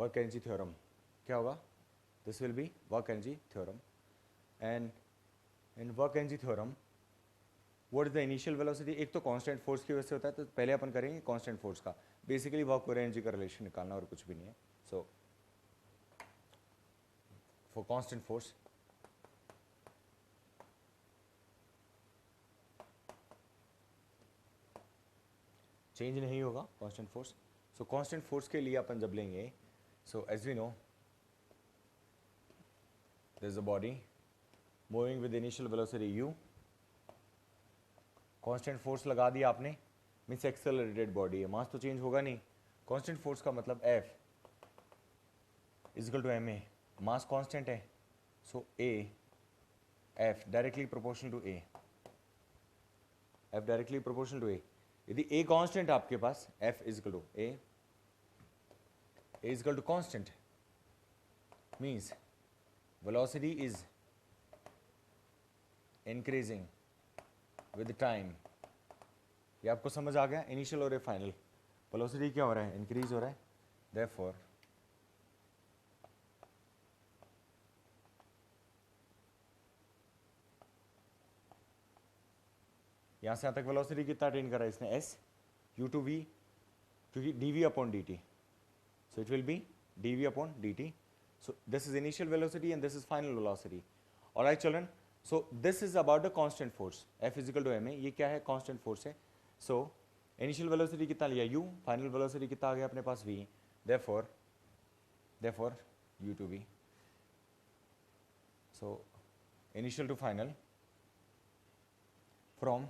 Work energy theorem क्या होगा? This will B work energy theorem and in work energy theorem what is the initial velocity? एक तो constant force की वजह से होता है, तो पहले अपन करेंगे कांस्टेंट फोर्स का। बेसिकली वर्क और एनर्जी का रिलेशन निकालना और कुछ भी नहीं है। So for constant force change नहीं होगा constant force. So constant force के लिए अपन जब लेंगे, so as we know there is a body moving with initial velocity u, constant force लगा दिया आपने, मीन्स एक्सेलरेटेड बॉडी है, मास तो चेंज होगा नहीं। कांस्टेंट फोर्स का मतलब F is equal to ma, mass constant है, so A F directly proportional to A, F directly proportional to A। यदि A कांस्टेंट है आपके पास, F is equal to A equal to constant, means velocity is increasing with time. ये आपको समझ आ गया? Initial और फाइनल वेलोसिटी क्या हो रहा है? इंक्रीज हो रहा है। देयरफॉर यहां से यहां तक वेलोसिटी कितना अटेन करा इसने? एस यू टू वी, क्योंकि dv upon dt, so it will be dv upon dt। So this is initial velocity and this is final velocity. Alright children, so this is about the constant force F is equal to ma। ये क्या है? Constant force है। So initial velocity कितना लिया u, final velocity कितना आ गया अपने पास v, therefore u to v। So initial to final from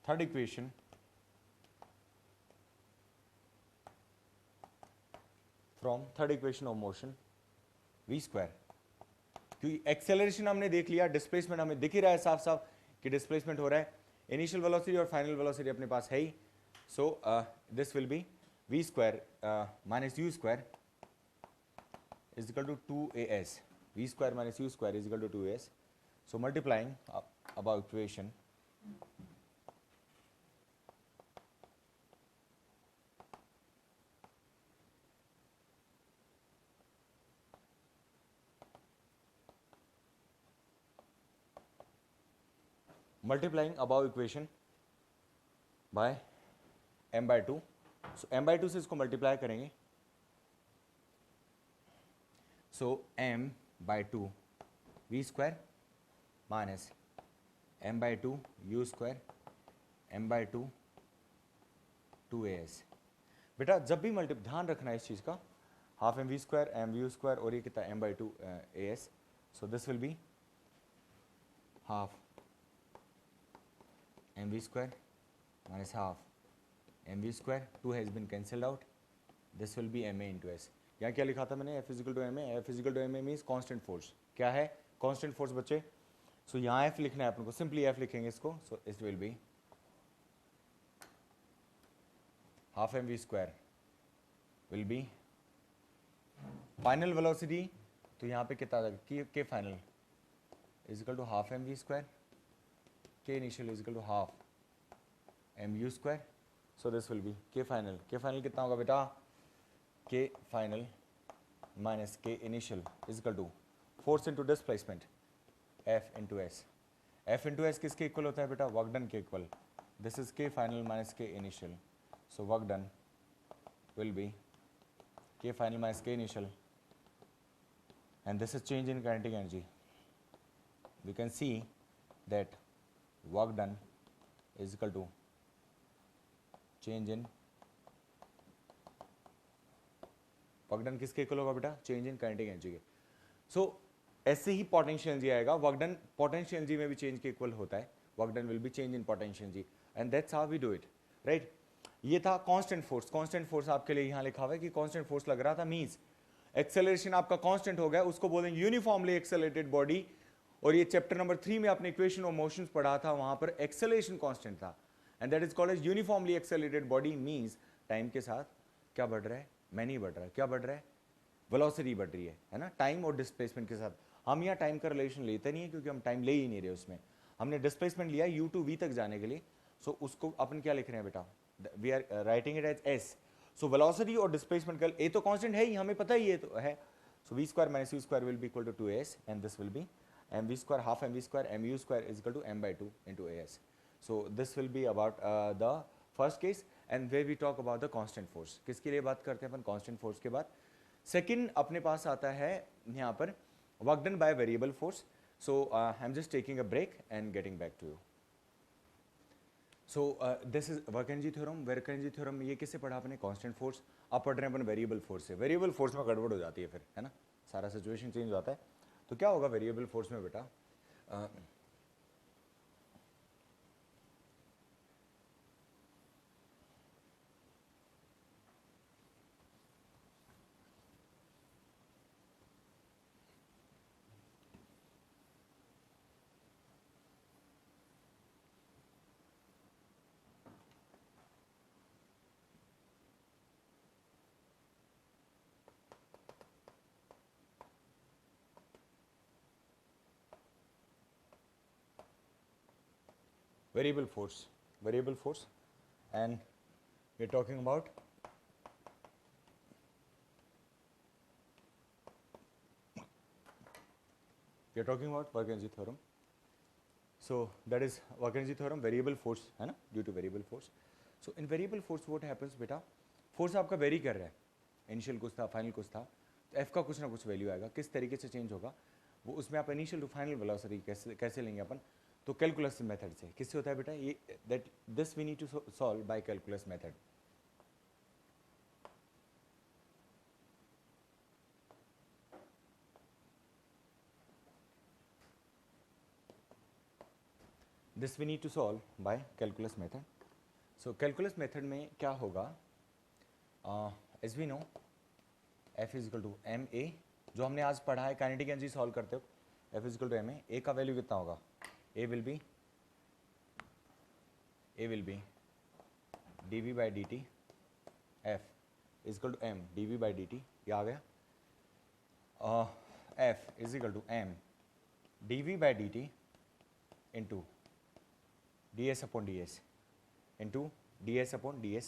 third equation of motion v square, क्योंकि एक्सेलरेशन हमने देख लिया, डिस्प्लेसमेंट हमें दिख ही रहा है साफ साफ कि डिस्प्लेसमेंट हो रहा है। इनिशियल वेलोसिटी और फाइनल वेलोसिटी अपने पास है ही। So this will be v square minus u square is equal to 2as, v square minus u square is equal to 2as। So multiplying above equation multiplying above equation by m/2। So m/2 से इसको multiply करेंगे, so m/2 v square minus m/2 u square m/2 2as। बेटा जब भी ध्यान रखना है इस चीज़ का, half m v square m u square और ये कितना m/2 as। So this will be half mv square minus half mv square, 2 has been cancelled out, this will be ma into s। यहाँ क्या लिखा था मैंने? F is equal to ma, F is equal to ma means constant force. क्या है constant force बच्चे? सो यहाँ F लिखना है अपन को, सिंपली F लिखेंगे इसको। So it will be half mv square will be final velocity, तो यहाँ पे कितना आ जाएगा? K final equal to half mv square, K initial equal to half mu square. So this will be K final, K final कितना होगा बेटा? K final minus K initial equal to force into displacement F into S. F into S किसके equal होता है बेटा? Work done के equal. This is K final minus K initial, so work done will be K final minus K initial and this is change in kinetic energy. We can see that work done is equal to change in work done किसके equal होगा बेटा? Change in kinetic energy के। So ऐसे ही potential energy आएगा, work done potential energy में भी change के इक्वल होता है, work done will be change in potential energy and that's how we do it, right. ये था कांस्टेंट फोर्स। कांस्टेंट फोर्स आपके लिए यहाँ लिखा हुआ है कि कांस्टेंट फोर्स लग रहा था, मींस एक्सेलरेशन आपका कांस्टेंट हो गया, उसको बोलेंगे यूनिफॉर्मली एक्सेलरेटेड बॉडी। और ये चैप्टर नंबर 3 में आपने इक्वेशन ऑफ मोशंस पढ़ा था, वहां पर एक्सेलरेशन कांस्टेंट था and that is called as uniformly accelerated body. Means time के साथ क्या बढ़ रहा है? मैं नहीं बढ़ रहा है, क्या बढ़ रहा है? वेलोसिटी बढ़ रही है ना, टाइम और डिस्प्लेसमेंट के साथ। हम यहाँ टाइम का रिलेशन लेते नहीं है क्योंकि हम टाइम ले ही नहीं रहे उसमें, हमने डिस्प्लेसमेंट लिया u टू v तक जाने के लिए। सो उसको अपन क्या लिख रहे हैं बेटा? We are writing it as s. So velocity और डिस्प्लेसमेंट का ए तो कांस्टेंट है ही, हमें पता ही ये तो है. So v square minus u square will be equal to 2as and this will be mv square half mv square mu square is equal to m by 2 into as. So this will be about the first case and where we talk about the constant force. किसके लिए बात करते हैं अपन constant force के बाद. Second अपने पास आता है यहाँ पर work done by variable force. So I'm just taking a break and getting back to you. So this is Verkenji theorem. Verkenji theorem ये किससे पढ़ा आपने? Constant force. अब पढ़ रहे हैं अपन वेरिएबल फोर्स से. वेरिएबल फोर्स में गड़बड़ हो जाती है फिर, है ना, सारा सिचुएशन चेंज हो जाता है. तो क्या होगा वेरिएबल फोर्स में बेटा? variable force, and we're talking about Verkenji theorem. So that is Verkenji theorem, variable force है ना, due to variable force. So in variable force what happens बेटा, force आपका वेरी कर रहा है, इनिशियल कुछ था, फाइनल कुछ था, तो f का कुछ ना कुछ वैल्यू आएगा. किस तरीके से चेंज होगा वो, उसमें आप इनिशियल टू फाइनल वेलोसिटी कैसे लेंगे अपन, तो कैलकुलस मेथड से. किससे होता है बेटा ये, that this we need to solve by calculus method. This we need to solve by calculus method. So calculus method में क्या होगा, as we know F is equal to M a, जो हमने आज पढ़ा है काइनेटिक एनर्जी सॉल्व करते हो, F is equal to M A का वैल्यू कितना होगा, A will be dv by dt, f is equal to m dv by dt, ये आ गया. f is equal to m dv by dt into ds upon ds into ds upon ds.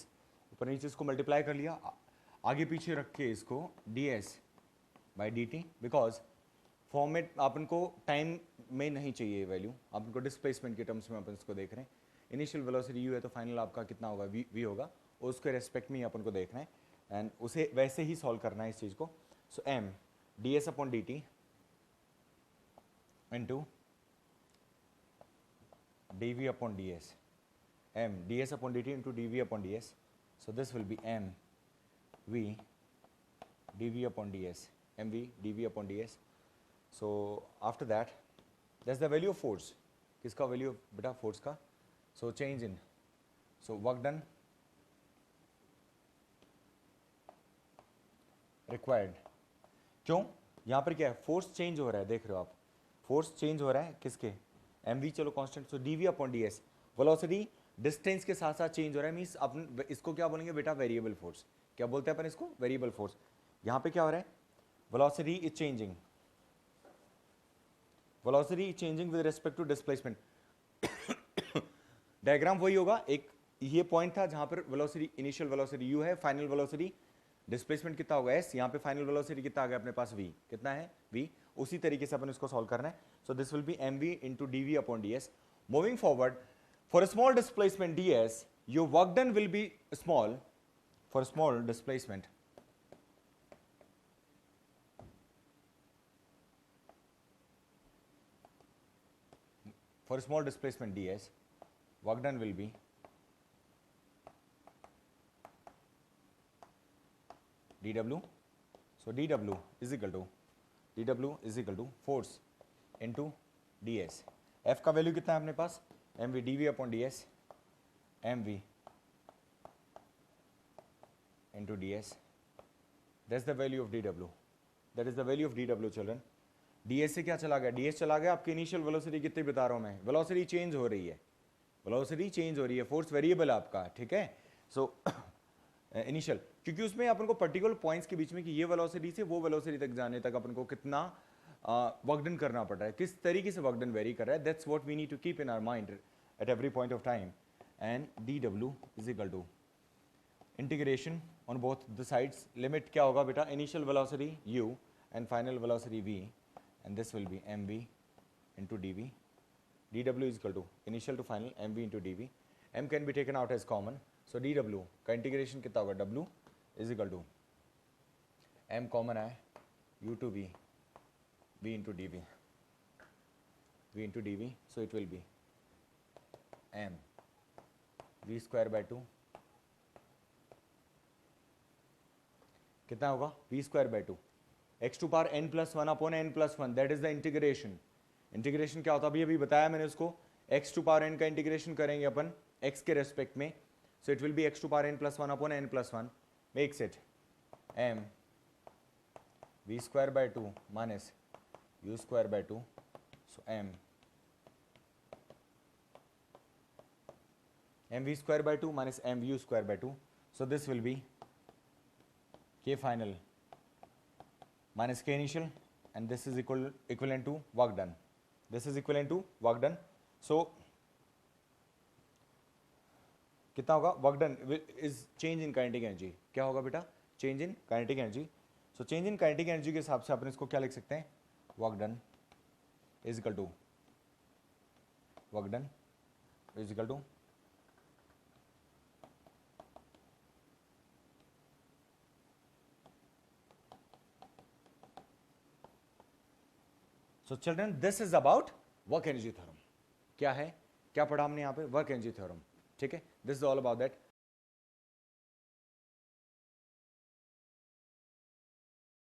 ऊपर नीचे इसको multiply कर लिया, आगे पीछे रख के इसको ds by dt, because format अपन को टाइम में नहीं चाहिए वैल्यू, अपन को डिस्प्लेसमेंट के टर्म्स में अपन इसको देख रहे हैं. इनिशियल वेलोसिटी u है तो फाइनल आपका कितना होगा v होगा, और उसके रेस्पेक्ट में ही अपन को देखना है एंड उसे वैसे ही सॉल्व करना है इस चीज़ को. सो m ds upon dt into dv upon ds, m ds upon dt into dv upon ds. So this will B m v dv upon ds, mv dv upon ds. So after that that's the value of force. किसका value बेटा, force का. So change in, so work done required. क्यों, यहाँ पर क्या है, force change हो रहा है, देख रहे हो आप, फोर्स चेंज हो रहा है किसके, mv चलो कांस्टेंट, सो dv upon ds, velocity distance के साथ साथ चेंज हो रहा है, मीन्स अपन इसको क्या बोलेंगे बेटा, वेरिएबल फोर्स. क्या बोलते हैं अपन इसको, वेरिएबल फोर्स. यहाँ पे क्या हो रहा है, velocity is changing, velocity is changing with respect to displacement. Diagram वही होगा, एक ये पॉइंट था जहां पर वेलोसिटी, इनिशियल वेलोसिटी u है, फाइनल वेलोसिटी डिस्प्लेसमेंट कितना होगा s, यहाँ पे फाइनल वेलोसिटी कितना आ गया अपने पास v, कितना है v. उसी तरीके से अपन इसको सॉल्व करना है. सो this will be mv into dv upon ds. Moving forward, for small displacement ds your work done will B small. For small displacement ds, work done will be dw. So dw is equal to force into ds. f का value कितना है अपने पास, mv dv upon ds, mv into ds. That's the value of dw. That is the value of dw children. ds से क्या चला गया, ds चला गया, आपकी इनिशियल वेलोसिटी कितनी बता रहा हूं मैं, वेलोसिटी चेंज हो रही है, वेलोसिटी चेंज हो रही है, फोर्स वेरिएबल आपका, ठीक है. सो इनिशियल, क्योंकि उसमें अपन को पर्टिकुलर पॉइंट्स के बीच में कि ये वेलोसिटी से वो वेलोसिटी तक जाने तक अपन को कितना वर्क डन करना पड़ रहा है, किस तरीके से वर्क डन वेरी कर रहा है. That's what we need to keep in our mind at every point of time. And dw is equal to integration on both the sides, limit क्या होगा बेटा, initial velocity u and final velocity v, and this will be mv into dv. dw is equal to initial to final mv into dv. m can be taken out as common, so dw का integration कितना होगा, w is equal to m common आए u to v, v into dv, v into dv, so it will be m v square by 2 कितना होगा, v square by 2 x to power n plus 1 upon n plus 1, that is the integration. Integration क्या होता है अभी बताया मैंने उसको, x to power n का इंटीग्रेशन करेंगे अपन x के रेस्पेक्ट में, so it will be x to power n plus 1 upon n plus 1 makes it m v square by 2 minus u square by 2, so m v square by 2 minus m u square by 2, so this will be k final minus k initial, and this is equivalent to work done. This is equivalent to work done. So कितना होगा, work done is change in kinetic energy. क्या होगा बेटा, change in kinetic energy. So change in kinetic energy के हिसाब से अपन इसको क्या लिख सकते हैं, work done is equal to work done is equal to so children this is about work energy theorem. क्या है, क्या पढ़ा हमने यहाँ पे, वर्क एनर्जी थ्योरम. ठीक है, this is all about that.